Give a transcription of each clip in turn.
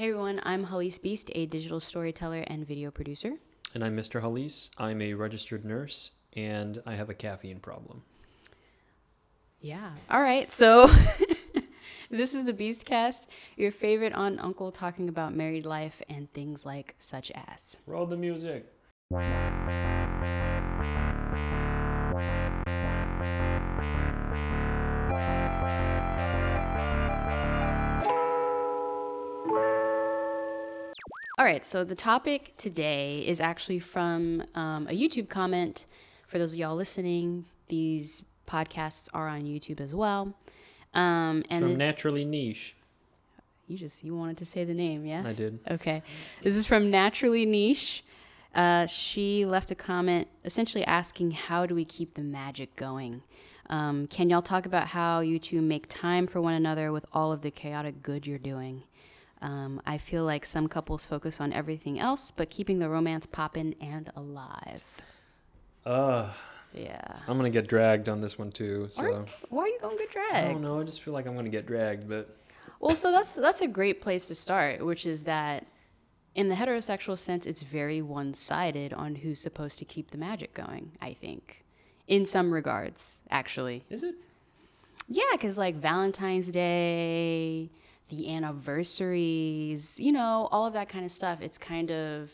Hey everyone, I'm Hallease Beast, a digital storyteller and video producer. And I'm Mr. Hallease. I'm a registered nurse, and I have a caffeine problem. Yeah. All right, so this is the Beastcast, your favorite aunt and uncle talking about married life and things like such as. Roll the music. All right, so the topic today is actually from a YouTube comment. For those of y'all listening, these podcasts are on YouTube as well. It's from Naturally Niche. You wanted to say the name, yeah? I did. Okay. This is from Naturally Niche. She left a comment essentially asking, how do we keep the magic going? Can y'all talk about how you two make time for one another with all of the chaotic good you're doing? I feel like some couples focus on everything else, but keeping the romance poppin' and alive. Yeah. I'm going to get dragged on this one too. So Why are you going to get dragged? I don't know. I just feel like I'm going to get dragged, but... Well, so that's a great place to start, which is that in the heterosexual sense, it's very one-sided on who's supposed to keep the magic going, I think. In some regards, actually. Is it? Yeah, because like Valentine's Day, the anniversaries, you know, all of that kind of stuff, it's kind of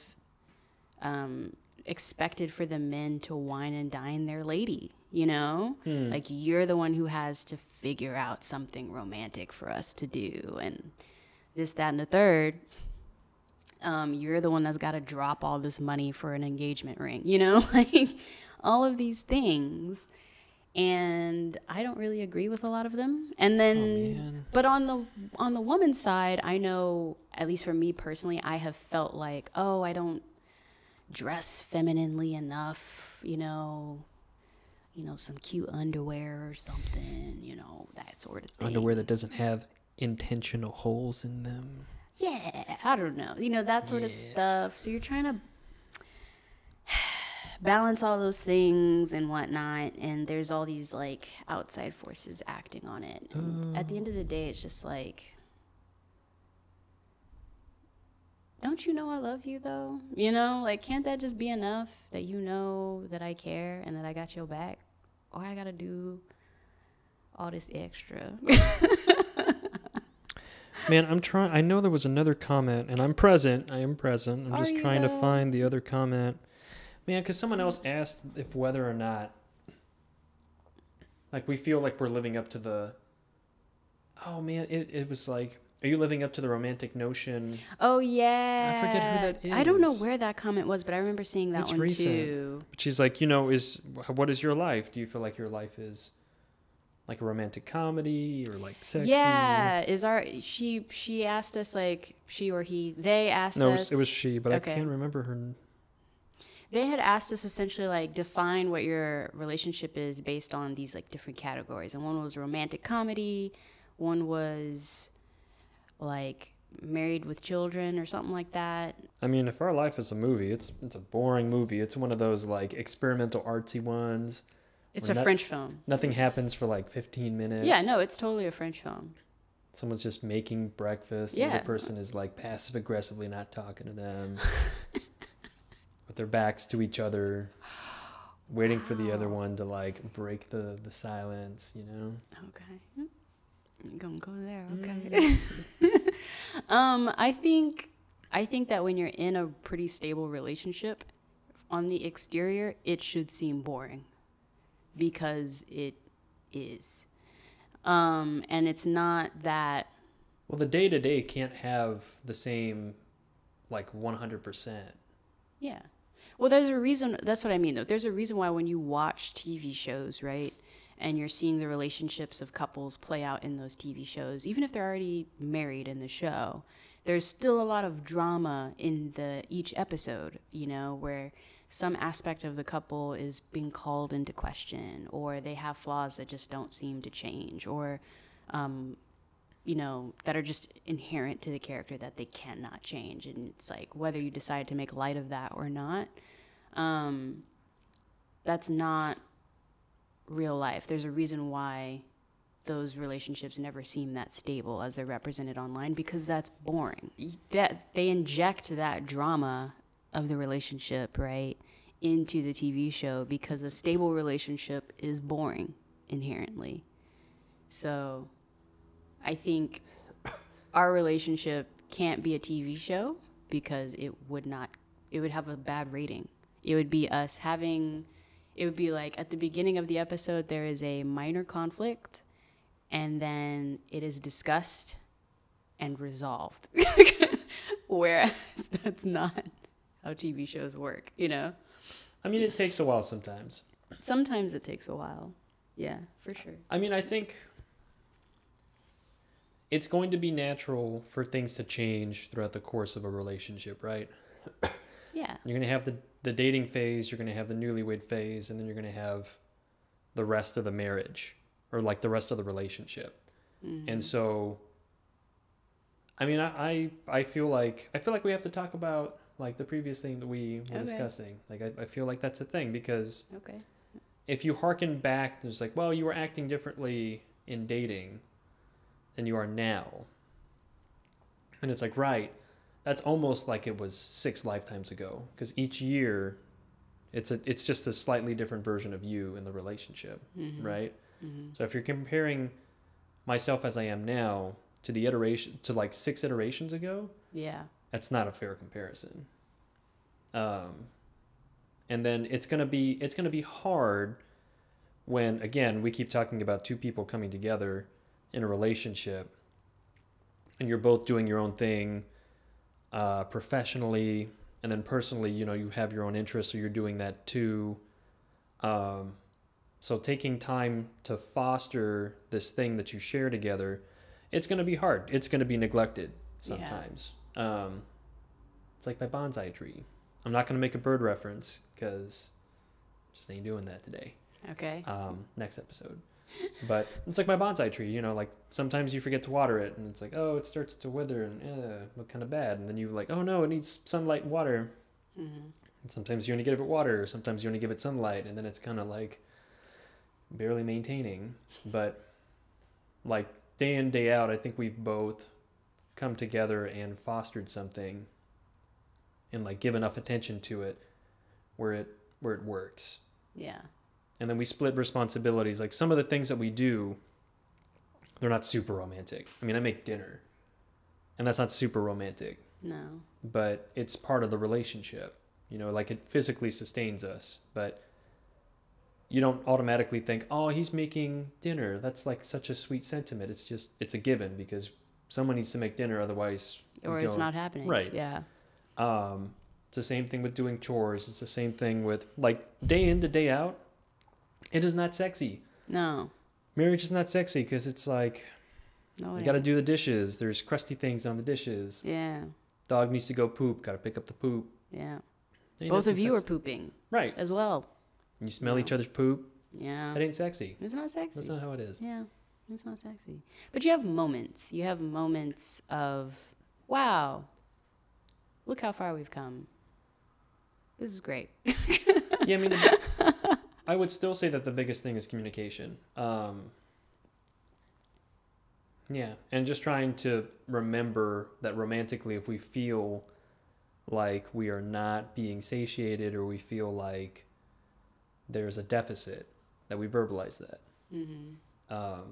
expected for the men to wine and dine their lady, you know? Like, you're the one who has to figure out something romantic for us to do, and this, that, and the third. You're the one that's got to drop all this money for an engagement ring, you know? Like, all of these things. And I don't really agree with a lot of them. And then, but on the woman's side, I know, at least for me personally, I have felt like, oh, I don't dress femininely enough, you know, some cute underwear or something, you know, that sort of thing. Underwear that doesn't have intentional holes in them. Yeah, I don't know, you know, that sort of stuff. So you're trying to balance all those things and whatnot, and there's all these like outside forces acting on it, and at the end of the day, it's just like, don't you know I love you though? You know, like, can't that just be enough that you know that I care and that I got your back? Or I gotta do all this extra? Man, I'm trying. I know there was another comment, and I'm present. I am present. I'm just trying to find the other comment. Man, because someone else asked if whether or not, like, we feel like we're living up to the... Oh, man, it was like, are you living up to the romantic notion? Oh, yeah. I forget who that is. I don't know where that comment was, but I remember seeing that one recent. Too. But she's like, you know, what is your life? Do you feel like your life is like a romantic comedy or like sexy? Yeah, she asked us, like, she or he, they asked us. No, it was she, but okay. I can't remember her. They had asked us essentially, like, define what your relationship is based on these, like, different categories. And one was romantic comedy. One was, like, married with children or something like that. I mean, if our life is a movie, it's a boring movie. It's one of those, like, experimental artsy ones. It's a French film. Nothing happens for, like, 15 minutes. Yeah, no, it's totally a French film. Someone's just making breakfast. Yeah. The other person is, like, passive-aggressively not talking to them. With their backs to each other, waiting for the other one to, like, break the silence, you know? Okay. I'm gonna go there, okay. I think that when you're in a pretty stable relationship, on the exterior, it should seem boring. Because it is. And it's not that... Well, the day-to-day can't have the same, like, 100%. Yeah. Well, there's a reason. That's what I mean, though. There's a reason why when you watch TV shows, right, and you're seeing the relationships of couples play out in those TV shows, even if they're already married in the show, there's still a lot of drama in each episode, you know, where some aspect of the couple is being called into question, or they have flaws that just don't seem to change, or, you know, that are just inherent to the character that they cannot change. And it's like, whether you decide to make light of that or not, that's not real life. There's a reason why those relationships never seem that stable as they're represented online, because that's boring. That they inject that drama of the relationship, right, into the TV show, because a stable relationship is boring inherently. So I think our relationship can't be a TV show, because it would have a bad rating. It would be like at the beginning of the episode, there is a minor conflict, and then it is discussed and resolved. Whereas that's not how TV shows work, you know? I mean, it takes a while sometimes. Sometimes it takes a while. Yeah, for sure. I mean, I think it's going to be natural for things to change throughout the course of a relationship, right? Yeah. You're going to have the dating phase, you're going to have the newlywed phase, and then you're going to have the rest of the marriage, or like the rest of the relationship. Mm-hmm. And so, I mean, I feel like we have to talk about like the previous thing that we were discussing. Like, I feel like that's a thing, because if you hearken back, there's like, well, you were acting differently in dating than you are now. And it's like, right, that's almost like it was 6 lifetimes ago, because each year it's just a slightly different version of you in the relationship, right? Mm-hmm. So if you're comparing myself as I am now to the iteration, to like 6 iterations ago, that's not a fair comparison. And then it's gonna be hard when, again, we keep talking about 2 people coming together in a relationship, and you're both doing your own thing, professionally, and then personally, you know, you have your own interests, so you're doing that too. So taking time to foster this thing that you share together, it's going to be hard. It's going to be neglected sometimes. Yeah. It's like my bonsai tree. I'm not going to make a bird reference, because just ain't doing that today. Okay. Next episode. But it's like my bonsai tree, you know, like sometimes you forget to water it, and it's like, oh, it starts to wither and look kind of bad. And then you're like, oh no, it needs sunlight and water. Mm-hmm. And sometimes you only give it water, sometimes you only give it sunlight, and then it's kind of like barely maintaining. But like day in, day out, I think we've both come together and fostered something and like give enough attention to it where it works. Yeah. And then we split responsibilities. Like some of the things that we do, they're not super romantic. I mean, I make dinner, and that's not super romantic. No. But it's part of the relationship. You know, like it physically sustains us. But you don't automatically think, oh, he's making dinner. That's like such a sweet sentiment. It's a given, because someone needs to make dinner, otherwise... Or it's not happening. Right. Yeah. It's the same thing with doing chores. It's the same thing with, like, day in to day out. It is not sexy. No. Marriage is not sexy, because it's like, you got to do the dishes. There's crusty things on the dishes. Yeah. Dog needs to go poop. Got to pick up the poop. Yeah. Both of you are pooping. Right. As well. You smell each other's poop. Yeah. That ain't sexy. It's not sexy. That's not how it is. Yeah. It's not sexy. But you have moments. You have moments of, wow, look how far we've come. This is great. Yeah, I mean, I would still say that the biggest thing is communication. Yeah, and just trying to remember that romantically, if we feel like we are not being satiated, or we feel like there's a deficit, that we verbalize that. Mm-hmm.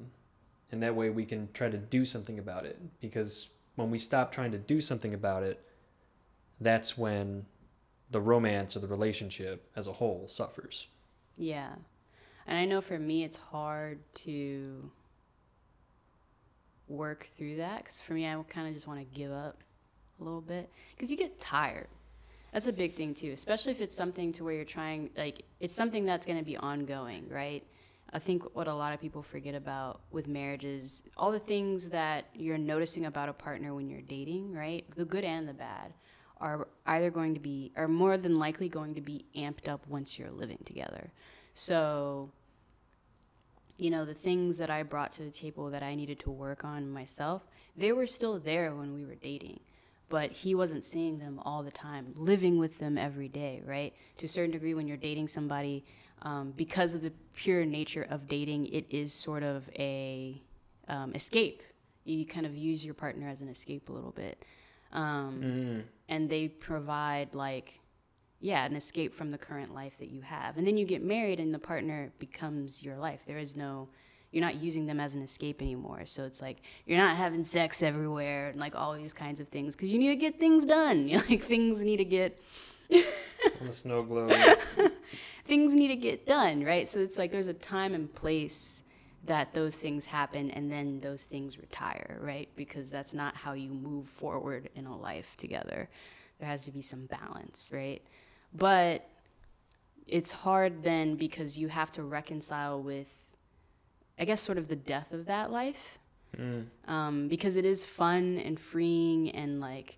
And that way we can try to do something about it. Because when we stop trying to do something about it, that's when the romance or the relationship as a whole suffers. Yeah. And I know for me, it's hard to work through that. Because for me, I kind of just want to give up a little bit. Because you get tired. That's a big thing, too. Especially if it's something to where you're trying, like, it's something that's going to be ongoing, right? I think what a lot of people forget about with marriage is all the things that you're noticing about a partner when you're dating, right? The good and the bad are either going to be, are more than likely going to be amped up once you're living together. So, you know, the things that I brought to the table that I needed to work on myself, they were still there when we were dating, but he wasn't seeing them all the time, living with them every day, right? To a certain degree, when you're dating somebody, because of the pure nature of dating, it is sort of a escape. You kind of use your partner as an escape a little bit. And they provide like, an escape from the current life that you have. And then you get married and the partner becomes your life. You're not using them as an escape anymore. So it's like, you're not having sex everywhere and like all these kinds of things because you need to get things done. Like things need to get... On the snow globe. Things need to get done, right? So it's like there's a time and place that those things happen and then those things retire, right? Because that's not how you move forward in a life together. There has to be some balance, right? But it's hard then because you have to reconcile with, I guess, sort of the death of that life. Because it is fun and freeing and like,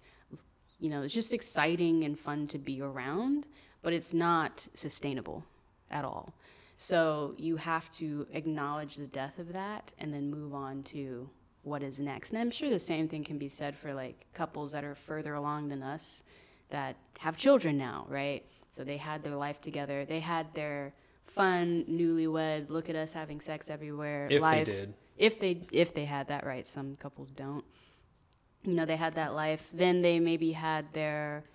it's just exciting and fun to be around, but it's not sustainable at all. So you have to acknowledge the death of that and then move on to what is next. And I'm sure the same thing can be said for like couples that are further along than us that have children now, right? So they had their life together. They had their fun, newlywed, look at us having sex everywhere life. They did. If they had that, right? Some couples don't. They had that life. Then they maybe had their,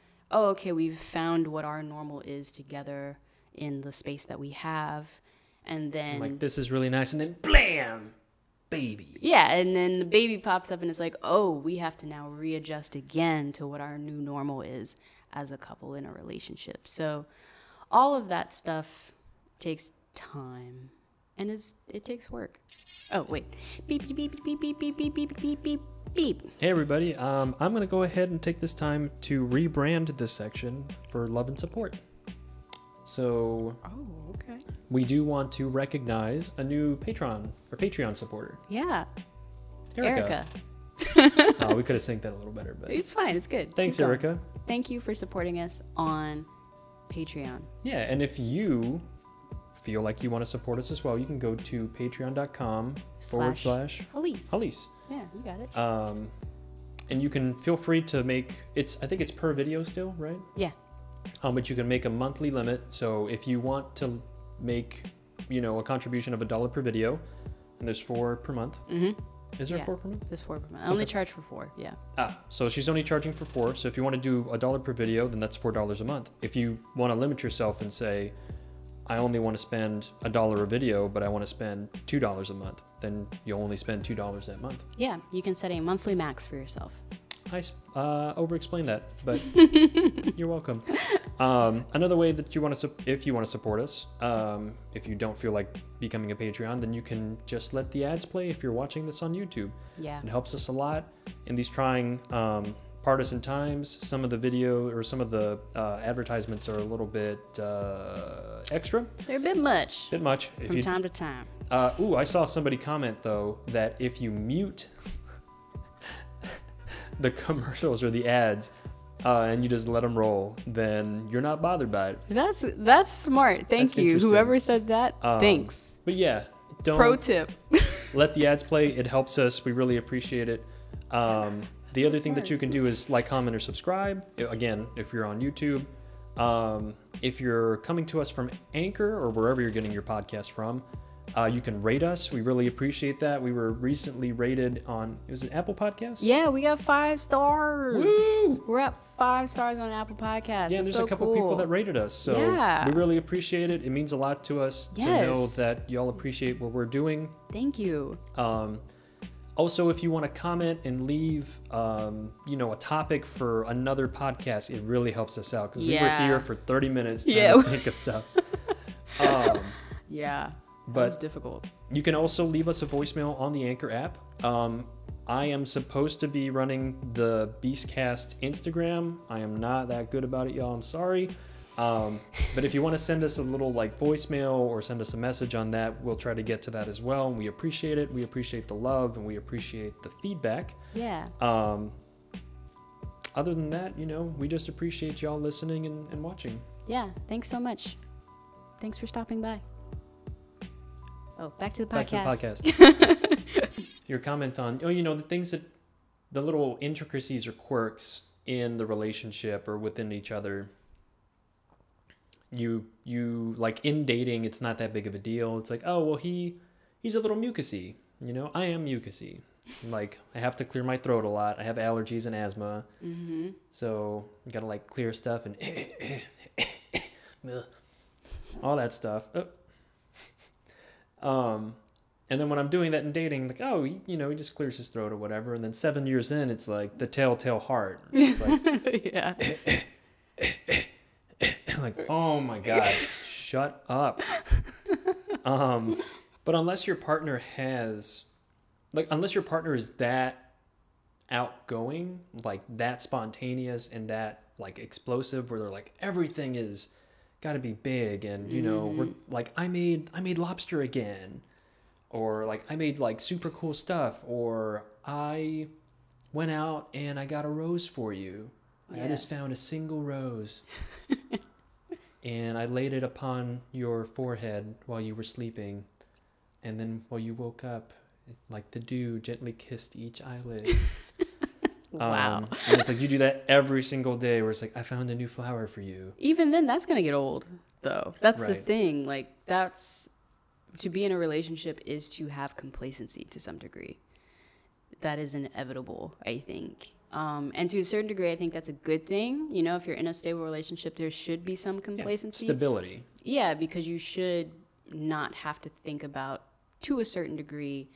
we've found what our normal is together in the space that we have. And then... like, this is really nice. And then, blam! Baby. Yeah, and then the baby pops up and it's like, we have to now readjust again to what our new normal is as a couple in a relationship. So all of that stuff takes time. And it takes work. Oh, wait. Beep, beep, beep, beep, beep, beep, beep, beep, beep, beep, beep. Hey, everybody. I'm going to go ahead and take this time to rebrand this section for love and support. So, okay. We do want to recognize a new Patreon supporter. Yeah. Erica. We could have synced that a little better, but it's fine. It's good. Thanks, Erica. Thank you for supporting us on Patreon. Yeah, and if you feel like you want to support us as well, you can go to patreon.com/Hallease. Hallease. Yeah, you got it. And you can feel free to make I think it's per video still, right? Yeah. But you can make a monthly limit. So if you want to make, a contribution of $1 per video, and there's 4 per month. Mm-hmm. Is there 4 per month? There's 4 per month. I only charge for 4. Yeah. So she's only charging for 4. So if you want to do $1 per video, then that's $4 a month. If you want to limit yourself and say, I only want to spend $1 a video, but I want to spend $2 a month, then you'll only spend $2 that month. Yeah, you can set a monthly max for yourself. I over-explained that, but you're welcome. Another way that if you want to support us, if you don't feel like becoming a Patreon, then you can just let the ads play if you're watching this on YouTube. Yeah. It helps us a lot in these trying partisan times. Some of the video or some of the advertisements are a little bit extra. They're a bit much. From time to time. I saw somebody comment, though, that if you mute the commercials or the ads and you just let them roll, then you're not bothered by it. That's smart. Thank you. Whoever said that, thanks. But yeah, don't... Pro tip. Let the ads play. It helps us. We really appreciate it. The other thing that you can do is like, comment, or subscribe. Again, if you're on YouTube. If you're coming to us from Anchor or wherever you're getting your podcast from, you can rate us. We really appreciate that. We were recently rated on, it was an Apple Podcast? Yeah, we got 5 stars. Woo! We're at 5 stars on Apple Podcasts. Yeah, there's a couple people that rated us. So we really appreciate it. It means a lot to us to know that y'all appreciate what we're doing. Thank you. Also, if you want to comment and leave, a topic for another podcast, it really helps us out because we were here for 30 minutes trying to think of stuff. But it's difficult. You can also leave us a voicemail on the Anchor app. I am supposed to be running the Beastcast Instagram. I am not that good about it, y'all. I'm sorry. But if you want to send us a little voicemail or send us a message on that, we'll try to get to that as well. We appreciate it. We appreciate the love and we appreciate the feedback. Yeah. Other than that, we just appreciate y'all listening and watching. Yeah. Thanks so much. Thanks for stopping by. Oh, back to the podcast. Your comment on, the things the little intricacies or quirks in the relationship or within each other. you like in dating, it's not that big of a deal. It's like, oh, well, he's a little mucusy. You know, I am mucusy. Like, I have to clear my throat a lot. I have allergies and asthma. Mm-hmm. So you gotta like clear stuff and all that stuff. And then when I'm doing that in dating, like, oh, you know, he just clears his throat or whatever. And then 7 years in, it's like the telltale heart. It's like, yeah. like, oh my God, shut up. But unless your partner is that outgoing, like that spontaneous and that like explosive, where they're like, everything is got to be big, and you know, we're like, I made lobster again, or like I made like super cool stuff, or I went out and I got a rose for you. I just found a single rose. And I laid it upon your forehead while you were sleeping. And then while you woke up, like the dew gently kissed each eyelid. Wow. And it's like you do that every single day, where it's like, I found a new flower for you. Even then, that's going to get old, though. That's the Right. thing. Like, that's... To be in a relationship is to have complacency to some degree. That is inevitable, I think. And to a certain degree, I think that's a good thing. You know, if you're in a stable relationship, there should be some complacency. Stability. Yeah, because you should not have to think about, to a certain degree,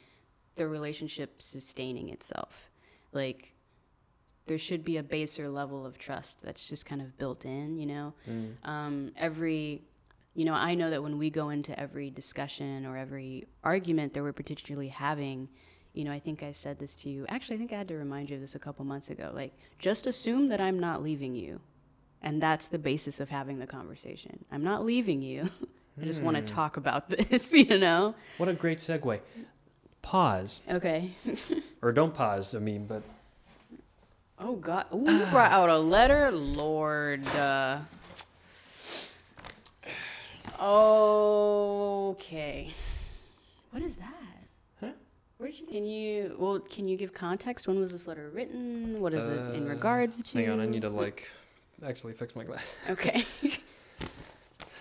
the relationship sustaining itself. Like, there should be a baser level of trust that's just kind of built in, you know? You know, I know that when we go into every discussion or every argument that we're particularly having, you know, I think I said this to you. Actually, I think I had to remind you of this a couple months ago. Like, just assume that I'm not leaving you. And that's the basis of having the conversation. I'm not leaving you. I just want to talk about this, you know? What a great segue. Pause. Okay. Or don't pause, I mean, but... Oh, God. Ooh, you brought out a letter? Lord. Okay. What is that? Huh? Can you give context? When was this letter written? What is it in regards to? Hang on, I need to like actually fix my glass. Okay.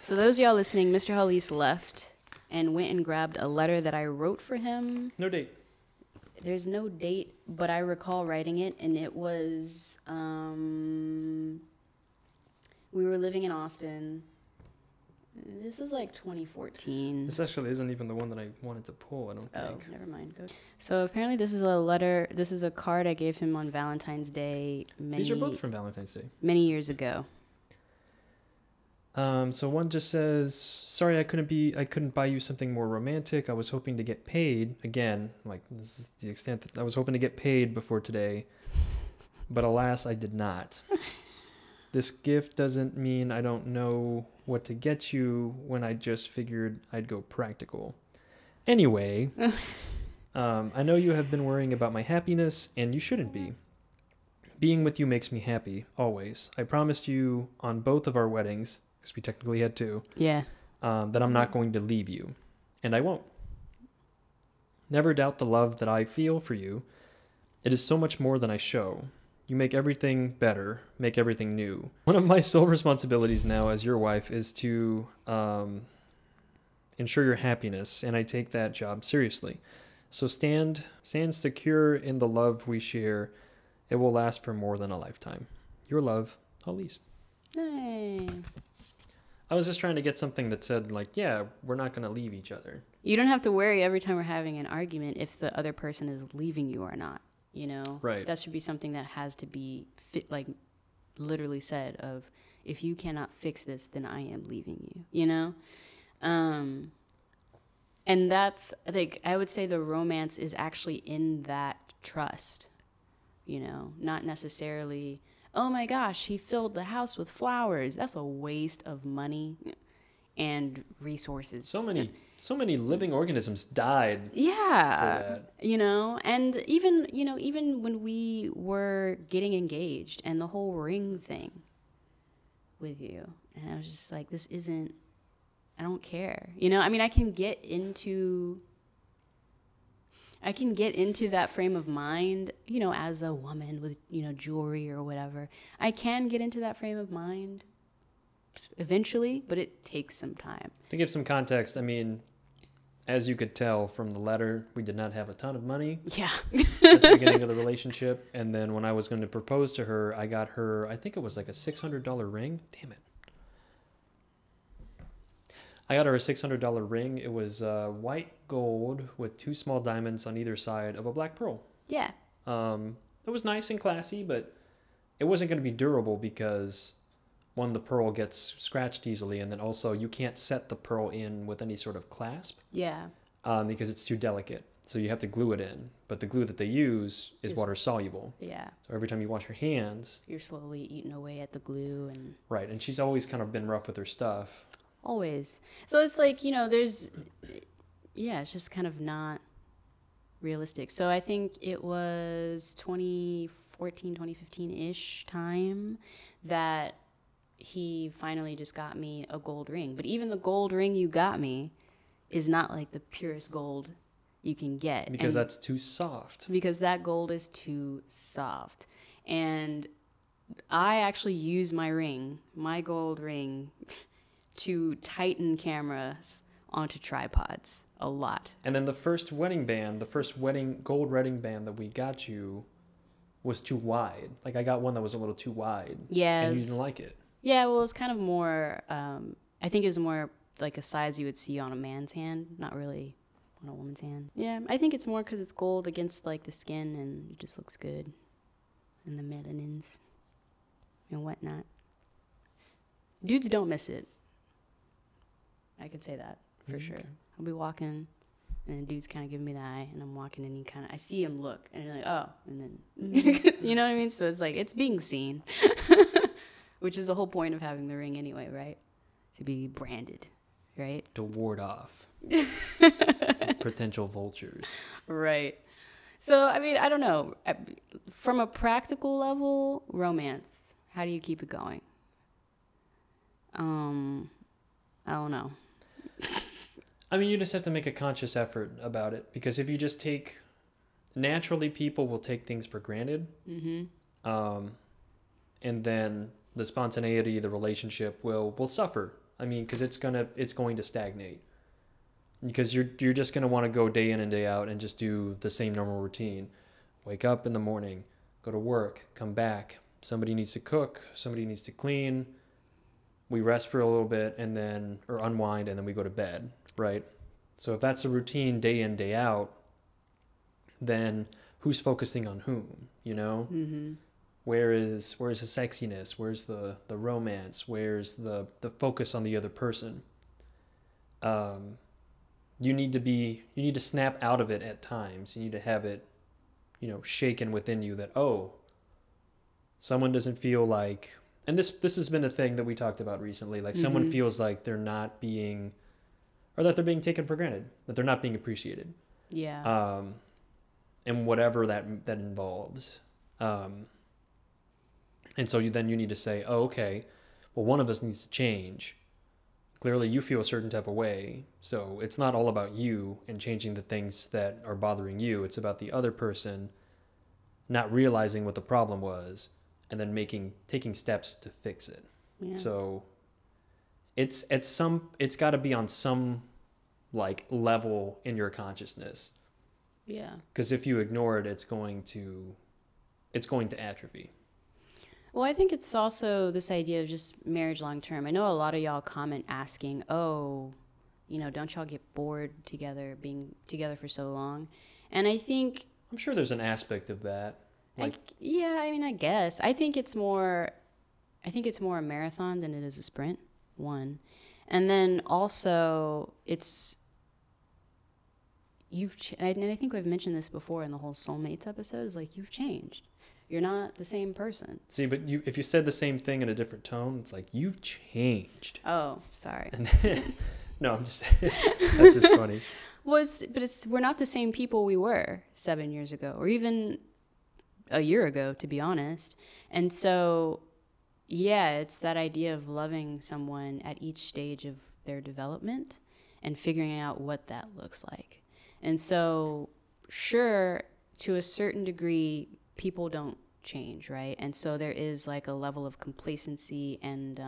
So those of y'all listening, Mr. Hallease left and went and grabbed a letter that I wrote for him. No date. There's no date, but I recall writing it, and it was we were living in Austin. This is like 2014. This actually isn't even the one that I wanted to pull, I don't think. Oh, never mind. Go. So apparently this is a letter. This is a card I gave him on Valentine's Day. These are both from Valentine's Day. Many years ago. So one just says, sorry, I couldn't buy you something more romantic. I was hoping to get paid. Again, like, this is the extent that I was hoping to get paid before today. But alas, I did not. This gift doesn't mean I don't know what to get you when I just figured I'd go practical. Anyway, I know you have been worrying about my happiness, and you shouldn't be. Being with you makes me happy, always. I promised you on both of our weddings, because we technically had two, Yeah. that I'm not going to leave you, and I won't. Never doubt the love that I feel for you. It is so much more than I show. You make everything better, make everything new. One of my sole responsibilities now as your wife is to ensure your happiness, and I take that job seriously. So stand secure in the love we share. It will last for more than a lifetime. Your love, Hallease. Hey. I was just trying to get something that said, like, yeah, we're not going to leave each other. You don't have to worry every time we're having an argument if the other person is leaving you or not. You know, Right. That should be something that has to be literally said of, if you cannot fix this, then I am leaving you, you know? And that's, like, I would say the romance is actually in that trust, you know, not necessarily, oh my gosh, he filled the house with flowers. That's a waste of money and resources. So many living organisms died. Yeah. For that. You know, and even when we were getting engaged and the whole ring thing with you, and I was just like, I don't care. You know, I mean, I can get into that frame of mind, you know, as a woman with, you know, jewelry or whatever. I can get into that frame of mind, eventually, but it takes some time. To give some context, I mean, as you could tell from the letter, we did not have a ton of money Yeah. at the beginning of the relationship. And then when I was going to propose to her, I got her, I think it was like a $600 ring. Damn it. I got her a $600 ring. It was white gold with 2 small diamonds on either side of a black pearl. Yeah. It was nice and classy, but it wasn't going to be durable because, one, the pearl gets scratched easily, and then also you can't set the pearl in with any sort of clasp. Yeah. Because it's too delicate. So you have to glue it in. But the glue that they use is water soluble. Yeah. So every time you wash your hands, you're slowly eating away at the glue. And right. And she's always kind of been rough with her stuff. Always. So it's like, it's just kind of not realistic. So I think it was 2014, 2015-ish time that he finally just got me a gold ring. But even the gold ring you got me is not like the purest gold you can get. Because that's too soft. Because that gold is too soft. And I actually use my gold ring, to tighten cameras onto tripods a lot. And then the first gold wedding band that we got you was too wide. Like, I got one that was a little too wide. Yeah. And you didn't like it. Yeah, well, it's kind of more, I think it was more like a size you would see on a man's hand, not really on a woman's hand. Yeah, I think it's more because it's gold against, like, the skin, and it just looks good. And the melanins and whatnot. Dudes don't miss it. I could say that for sure. I'll be walking, and the dude's kind of giving me the eye, and I'm walking, and I see him look, and you're like, oh, and then, you know what I mean? So it's like, it's being seen, which is the whole point of having the ring anyway, right? To be branded, right? To ward off potential vultures. Right. So, I mean, I don't know. From a practical level, romance, how do you keep it going? I don't know. I mean, you just have to make a conscious effort about it, because if you just naturally people will take things for granted. Mm-hmm. And then the spontaneity, the relationship will suffer. I mean, because it's going to stagnate, because you're just going to want to go day in and day out and just do the same normal routine. Wake up in the morning, go to work, come back. Somebody needs to cook, somebody needs to clean. We rest for a little bit or unwind, and then we go to bed, right? So if that's a routine day in, day out, then who's focusing on whom, you know? Mm-hmm. Where's the sexiness? Where's the romance? Where's the focus on the other person? You need to snap out of it at times. You need to have it, shaken within you that, oh, someone doesn't feel like, and this has been a thing that we talked about recently, like someone feels like they're not being, or that they're being taken for granted, that they're not being appreciated. Yeah. And whatever that involves. And so then you need to say, oh, okay, well, one of us needs to change. Clearly you feel a certain type of way. So it's not all about you and changing the things that are bothering you. It's about the other person not realizing what the problem was and then taking steps to fix it. Yeah. So it's got to be on some like level in your consciousness. Yeah. Because if you ignore it, it's going to atrophy. Well, I think it's also this idea of just marriage long term. I know a lot of y'all comment asking, oh, don't y'all get bored together, being together for so long? And I think, I'm sure there's an aspect of that. I guess. I think it's more a marathon than it is a sprint, one. And then also and I think we've mentioned this before in the whole soulmates episode, is like, you've changed. You're not the same person. See, but if you said the same thing in a different tone, it's like, you've changed. Oh, sorry. No, I'm just that's just funny. Well, we're not the same people we were 7 years ago, or even a year ago, to be honest. And so, yeah, it's that idea of loving someone at each stage of their development and figuring out what that looks like. And so, sure, to a certain degree, people don't change, right? And so there is like a level of complacency and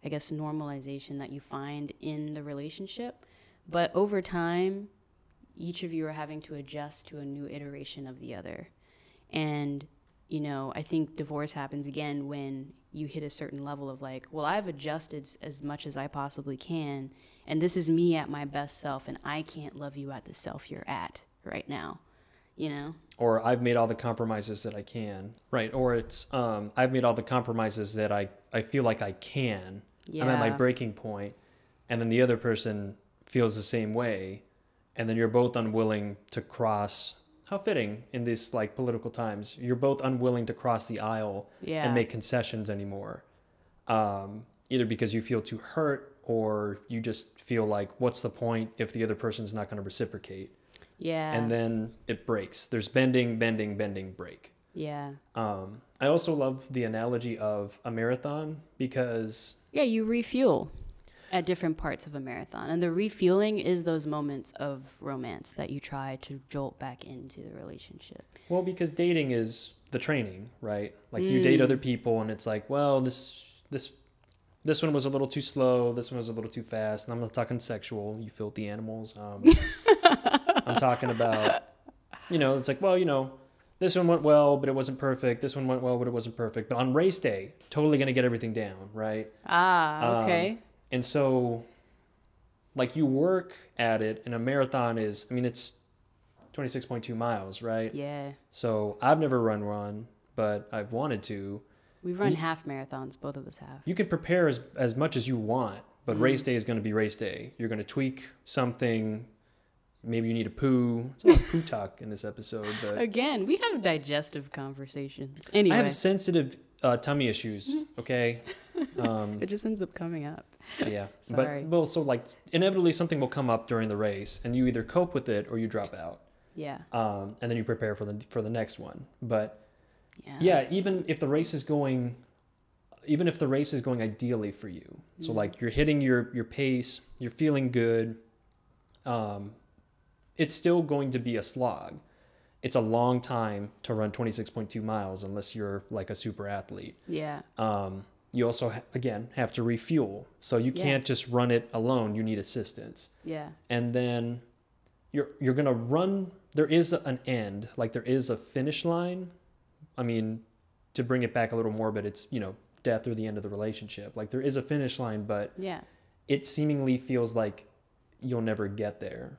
I guess, normalization that you find in the relationship. But over time, each of you are having to adjust to a new iteration of the other. And, you know, I think divorce happens again when you hit a certain level of like, well, I've adjusted as much as I possibly can, and this is me at my best self, and I can't love you at the self you're at right now, you know? Or I've made all the compromises that I can. Right. Or it's, I've made all the compromises that I feel like I can. Yeah. I'm at my breaking point, and then the other person feels the same way, and then you're both unwilling to cross. How fitting in these like political times. You're both unwilling to cross the aisle and make concessions anymore. Either because you feel too hurt, or you just feel like, what's the point if the other person's not going to reciprocate? Yeah. And then it breaks. There's bending, bending, bending, break. Yeah. I also love the analogy of a marathon because... Yeah, you refuel at different parts of a marathon. And the refueling is those moments of romance that you try to jolt back into the relationship. Well, because dating is the training, right? Like you date other people and it's like, well, this one was a little too slow. This one was a little too fast. And I'm not talking sexual, you filthy animals. I'm talking about, you know, it's like, well, you know, this one went well, but it wasn't perfect. This one went well, but it wasn't perfect. But on race day, totally going to get everything down, right? Okay. And so, like, you work at it, and a marathon is, I mean, it's 26.2 miles, right? Yeah. So, I've never run one, but I've wanted to. We've run half marathons, both of us have. You can prepare as much as you want, but race day is going to be race day. You're going to tweak something. Maybe you need a poo. There's a lot of poo talk in this episode. But again, we have digestive conversations. Anyway. I have sensitive tummy issues, okay? It just ends up coming up. Yeah. Sorry. But, well, so like inevitably something will come up during the race and you either cope with it or you drop out. Yeah. And then you prepare for the next one. But yeah, even if the race is going ideally for you. So like you're hitting your pace, you're feeling good. It's still going to be a slog. It's a long time to run 26.2 miles unless you're like a super athlete. Yeah. You also, again, have to refuel. So you can't just run it alone. You need assistance. Yeah. And then you're going to run. There is an end. Like there is a finish line. I mean, to bring it back a little morbid, it's, you know, death or the end of the relationship. Like there is a finish line, but it seemingly feels like you'll never get there.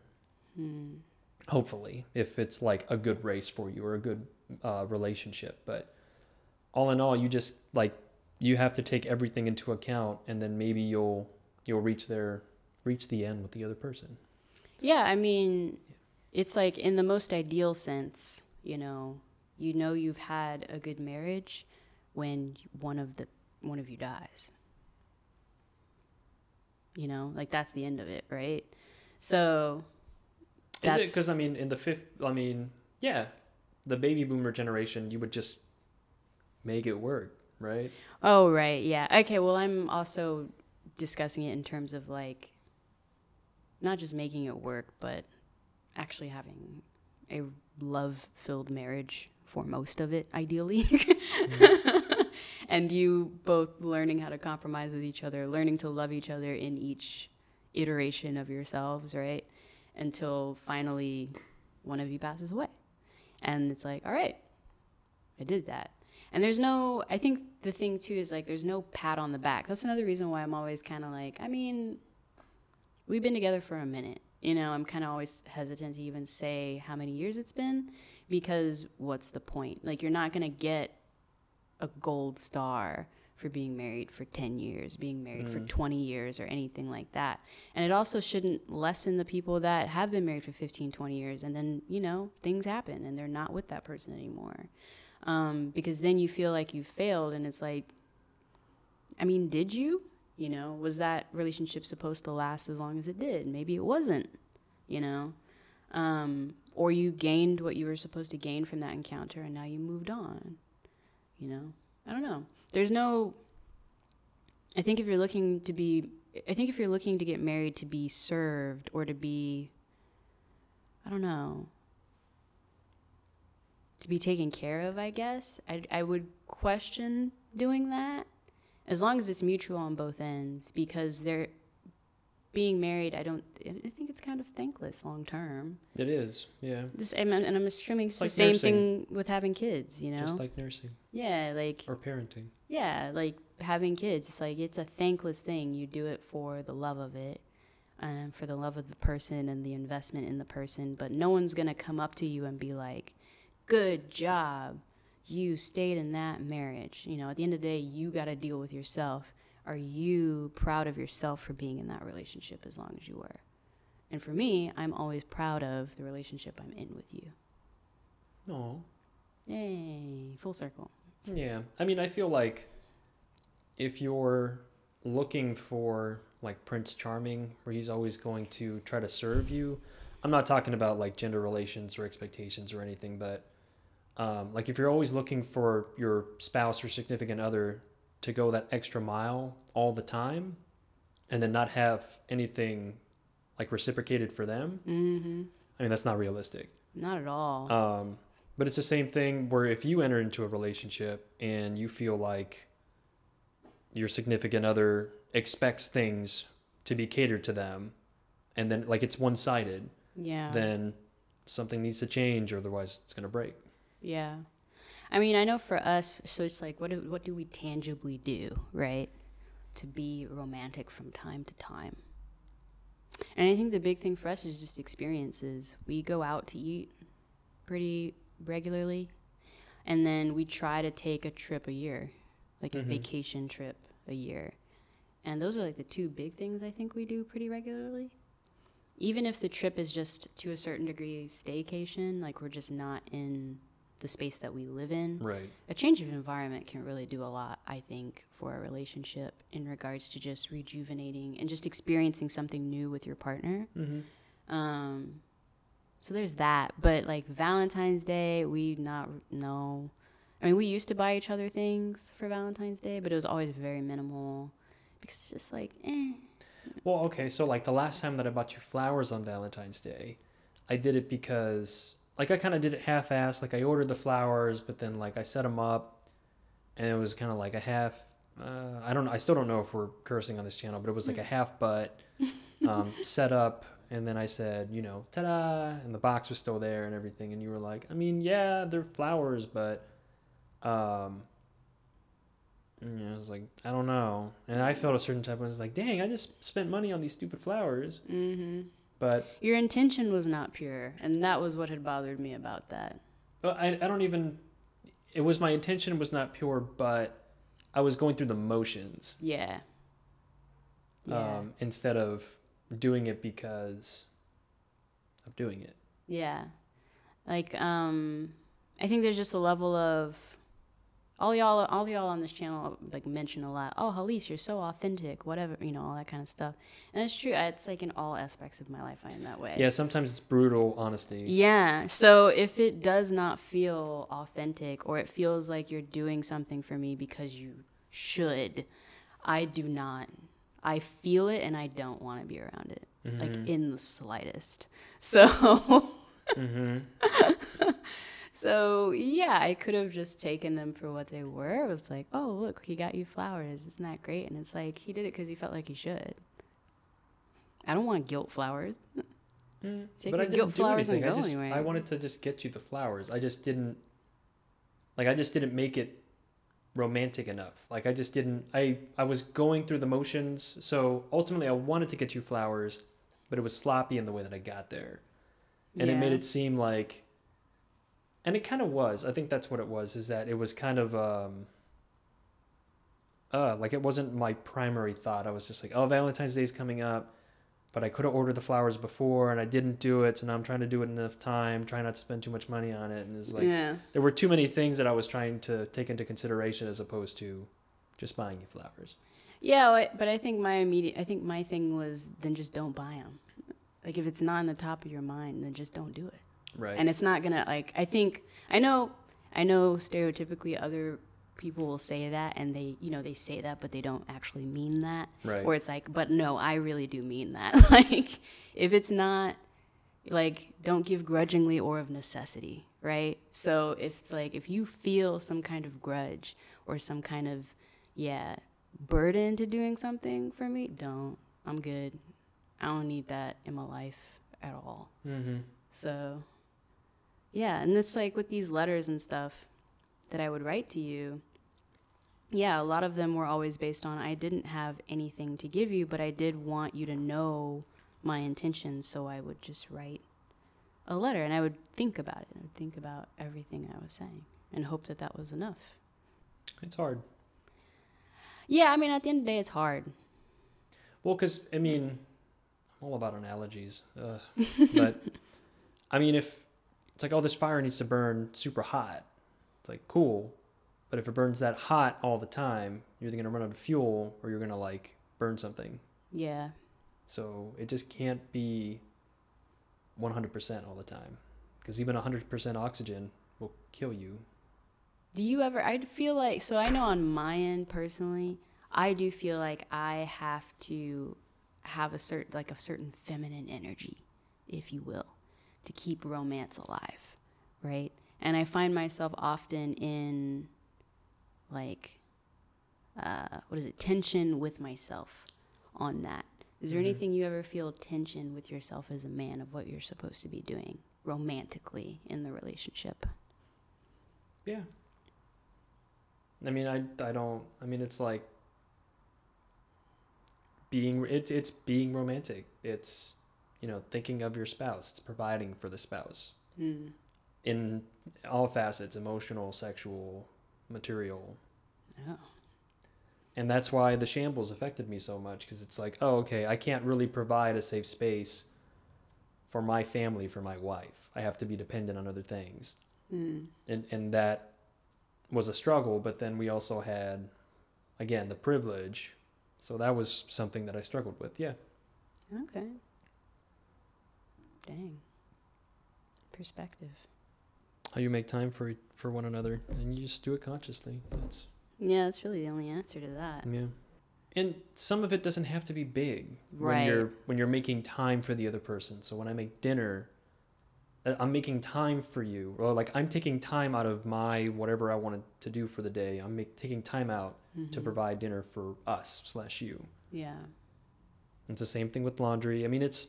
Hopefully, if it's like a good race for you or a good relationship. But all in all, you just like, you have to take everything into account, and then maybe you'll reach the end with the other person. Yeah, I mean, it's like in the most ideal sense, you know you've had a good marriage when one of you dies. You know, like that's the end of it, right? So is it because I mean the baby boomer generation, you would just make it work, right? Oh, right. Yeah. Okay. Well, I'm also discussing it in terms of like not just making it work, but actually having a love-filled marriage for most of it, ideally. And you both learning how to compromise with each other, learning to love each other in each iteration of yourselves, right? Until finally one of you passes away. And it's like, all right, I did that. And I think the thing too is like, there's no pat on the back. That's another reason why I'm always kind of like, I mean, we've been together for a minute. You know, I'm kind of always hesitant to even say how many years it's been, because what's the point? Like, you're not going to get a gold star for being married for 10 years, being married for 20 years or anything like that. And it also shouldn't lessen the people that have been married for 15, 20 years. And then, you know, things happen and they're not with that person anymore. Because then you feel like you failed, and it's like, I mean, did you? You know, was that relationship supposed to last as long as it did? Maybe it wasn't, you know? Or you gained what you were supposed to gain from that encounter and now you moved on, you know? I don't know. I think if you're looking to get married to be served or to be, I don't know, to be taken care of, I guess, I would question doing that, as long as it's mutual on both ends, because they're being married, I think it's kind of thankless long term. It is, yeah. And I'm assuming it's the like same nursing. thing with having kids, you know? Just like nursing. Yeah, like... Or parenting. Yeah, like having kids. It's like, it's a thankless thing. You do it for the love of it, and for the love of the person and the investment in the person. But no one's going to come up to you and be like, good job. You stayed in that marriage. You know, at the end of the day, you got to deal with yourself. Are you proud of yourself for being in that relationship as long as you were? And for me, I'm always proud of the relationship I'm in with you. No. Yay, full circle. Yeah. I mean, I feel like if you're looking for like Prince Charming, where he's always going to try to serve you, I'm not talking about like gender relations or expectations or anything, but like if you're always looking for your spouse or significant other to go that extra mile all the time and then not have anything like reciprocated for them, I mean, that's not realistic. Not at all. But it's the same thing where if you enter into a relationship and you feel like your significant other expects things to be catered to them, and then like it's one-sided, then something needs to change, or otherwise it's going to break. Yeah. I mean, I know for us, so it's like, what do we tangibly do, right, to be romantic from time to time? And I think the big thing for us is just experiences. We go out to eat pretty regularly, and then we try to take a trip a year, like a vacation trip a year. And those are like the two big things I think we do pretty regularly. Even if the trip is just to a certain degree staycation, like we're just not in the space that we live in. Right. A change of environment can really do a lot, I think, for a relationship in regards to just rejuvenating and just experiencing something new with your partner. So there's that. But like Valentine's Day, we used to buy each other things for Valentine's Day, but it was always very minimal because it's just like, Well, okay, so like the last time that I bought you flowers on Valentine's Day, I did it because like I kind of did it half-assed. Like I ordered the flowers, but then like I set them up, and it was kind of like a half. I still don't know if we're cursing on this channel, but it was like a half butt set up, and then I said, you know, ta-da, and the box was still there and everything, and you were like, I mean, yeah, they're flowers, but I was like, I don't know, and I felt a certain type of, I was like, dang, I just spent money on these stupid flowers. But your intention was not pure, and that was what had bothered me about that. But I don't even, it was, my intention was not pure, but I was going through the motions. Yeah. Instead of doing it because of doing it. Yeah. Like, I think there's just a level of, all y'all on this channel like mention a lot, oh, Hallease, you're so authentic, whatever, you know, all that kind of stuff. And it's true. It's like in all aspects of my life I am that way. Yeah, sometimes it's brutal honesty. Yeah. So if it does not feel authentic, or it feels like you're doing something for me because you should, I do not. I feel it and I don't want to be around it, like in the slightest. So So, yeah, I could have just taken them for what they were. It was like, oh, look, he got you flowers. Isn't that great? And it's like, he did it because he felt like he should. I don't want guilt flowers. Take your guilt flowers and go anyway. I wanted to just get you the flowers. I just didn't make it romantic enough. Like, I just didn't, I was going through the motions. So, ultimately, I wanted to get you flowers, but it was sloppy in the way that I got there. And it made it seem like, and it kind of was. I think that's what it was, is that it was kind of, like it wasn't my primary thought. I was just like, oh, Valentine's Day is coming up, but I could have ordered the flowers before and I didn't do it. So now I'm trying to do it in enough time, try not to spend too much money on it. And it's like, there were too many things that I was trying to take into consideration as opposed to just buying you flowers. Yeah, but I think my thing was, then just don't buy them. Like, if it's not on the top of your mind, then just don't do it. Right. And it's not gonna, like, I know stereotypically other people will say that, and they say that, but they don't actually mean that. Right. Or it's like, but no, I really do mean that. Like, if it's not, like, don't give grudgingly or of necessity, right? So if it's like, if you feel some kind of grudge or some kind of, burden to doing something for me, don't. I'm good. I don't need that in my life at all. Mm-hmm. So, yeah. And it's like with these letters and stuff that I would write to you, yeah, a lot of them were always based on I didn't have anything to give you, but I did want you to know my intentions, so I would just write a letter, and I would think about it. I would think about everything I was saying and hope that that was enough. It's hard. Yeah, I mean, at the end of the day, it's hard. Well, because, I mean, I'm all about analogies. But, I mean, if it's like, oh, this fire needs to burn super hot, it's like, cool. But if it burns that hot all the time, you're either going to run out of fuel or you're going to, like, burn something. Yeah. So it just can't be 100% all the time. Because even 100% oxygen will kill you. Do you ever, I feel like, so I know on my end personally, I do feel like I have to have a certain feminine energy, if you will, to keep romance alive, right? And I find myself often in, like, tension with myself on that. Is there anything you ever feel tension with yourself as a man of what you're supposed to be doing romantically in the relationship? Yeah. I mean, it's like it's being romantic. It's, thinking of your spouse. It's providing for the spouse in all facets, emotional, sexual, material. Oh. And that's why the shambles affected me so much, because it's like, oh, okay, I can't really provide a safe space for my family, for my wife. I have to be dependent on other things. And that was a struggle, but then we also had, again, the privilege. So that was something that I struggled with, yeah. Okay. Dang. Perspective. How you make time for one another, and you just do it consciously. Yeah, that's really the only answer to that. Yeah. And some of it doesn't have to be big. Right. When you're making time for the other person. So when I make dinner, I'm making time for you. Or like I'm taking time out of my whatever I wanted to do for the day. I'm taking time out to provide dinner for us/you. Yeah. It's the same thing with laundry. I mean, it's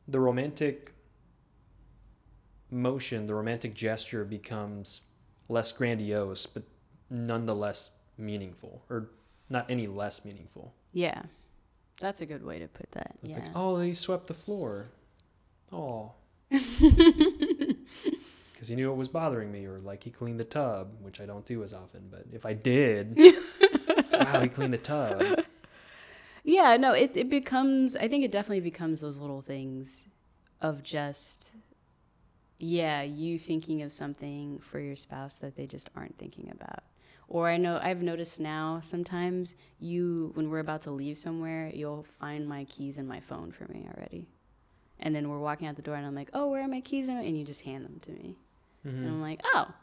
the romantic motion, the romantic gesture becomes less grandiose, but nonetheless meaningful, or not any less meaningful. Yeah. That's a good way to put that. It's yeah. like, oh, they swept the floor. Oh. Because he knew it was bothering me, or like he cleaned the tub, which I don't do as often, but if I did, wow, he cleaned the tub. Yeah, no, it becomes, I think it definitely becomes those little things of just, yeah, you thinking of something for your spouse that they just aren't thinking about. Or I've noticed now sometimes when we're about to leave somewhere, you'll find my keys in my phone for me already. And then we're walking out the door and I'm like, oh, where are my keys? And you just hand them to me. And I'm like, oh,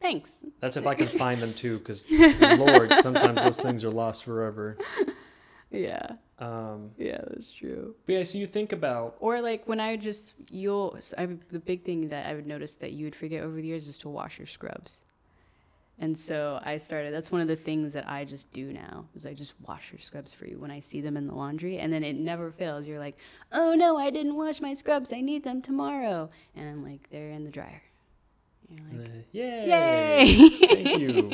thanks. That's if I can find them too, because Lord, sometimes those things are lost forever. Yeah. Yeah, that's true. But yeah, so you think about, or like when the big thing that I would notice that you would forget over the years is to wash your scrubs. And so that's one of the things that I just do now, is I just wash your scrubs for you when I see them in the laundry. And then it never fails. You're like, oh no, I didn't wash my scrubs. I need them tomorrow. And I'm like, they're in the dryer. You're like, yay! Thank you.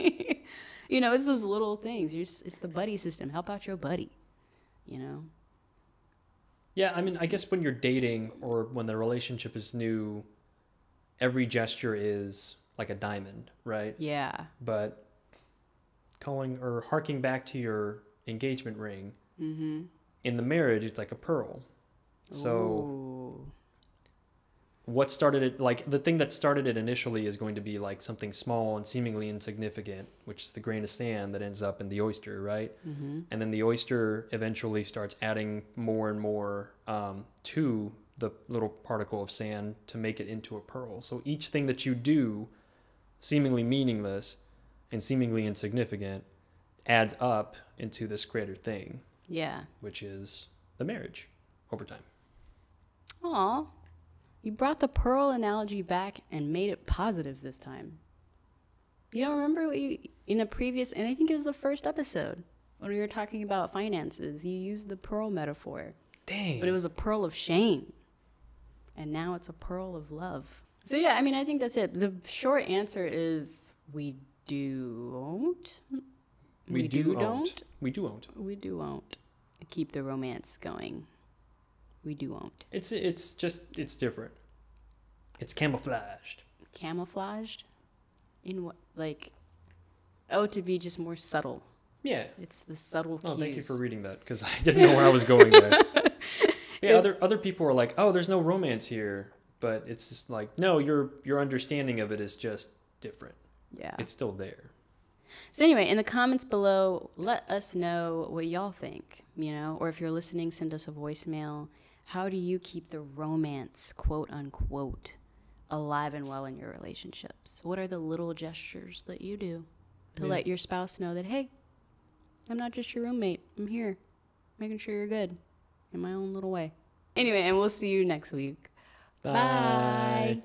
It's those little things. It's the buddy system. Help out your buddy, Yeah, I mean, I guess when you're dating or when the relationship is new, every gesture is like a diamond, right? Yeah. But harking back to your engagement ring, in the marriage, it's like a pearl. So Ooh. what started it, like the thing that started it initially is going to be like something small and seemingly insignificant, which is the grain of sand that ends up in the oyster, right? And then the oyster eventually starts adding more and more to the little particle of sand to make it into a pearl. So each thing that you do, seemingly meaningless and seemingly insignificant, adds up into this greater thing. Yeah. Which is the marriage over time. Aw. You brought the pearl analogy back and made it positive this time. You don't remember what you, in a previous, and I think it was the first episode, when we were talking about finances, you used the pearl metaphor. Dang. But it was a pearl of shame. And now it's a pearl of love. So yeah, I mean, I think that's it. The short answer is we don't. We do won't keep the romance going. We do won't. It's different. It's camouflaged. Camouflaged? In what, like, to be just more subtle. Yeah. It's the subtle cues. Oh, thank you for reading that, because I didn't know where I was going there. Yeah, other people are like, oh, there's no romance here. But it's just like, no, your understanding of it is just different. Yeah. It's still there. So anyway, in the comments below, let us know what y'all think, or if you're listening, send us a voicemail. How do you keep the romance, quote unquote, alive and well in your relationships? What are the little gestures that you do to let your spouse know that, hey, I'm not just your roommate. I'm here making sure you're good in my own little way. Anyway, and we'll see you next week. Bye.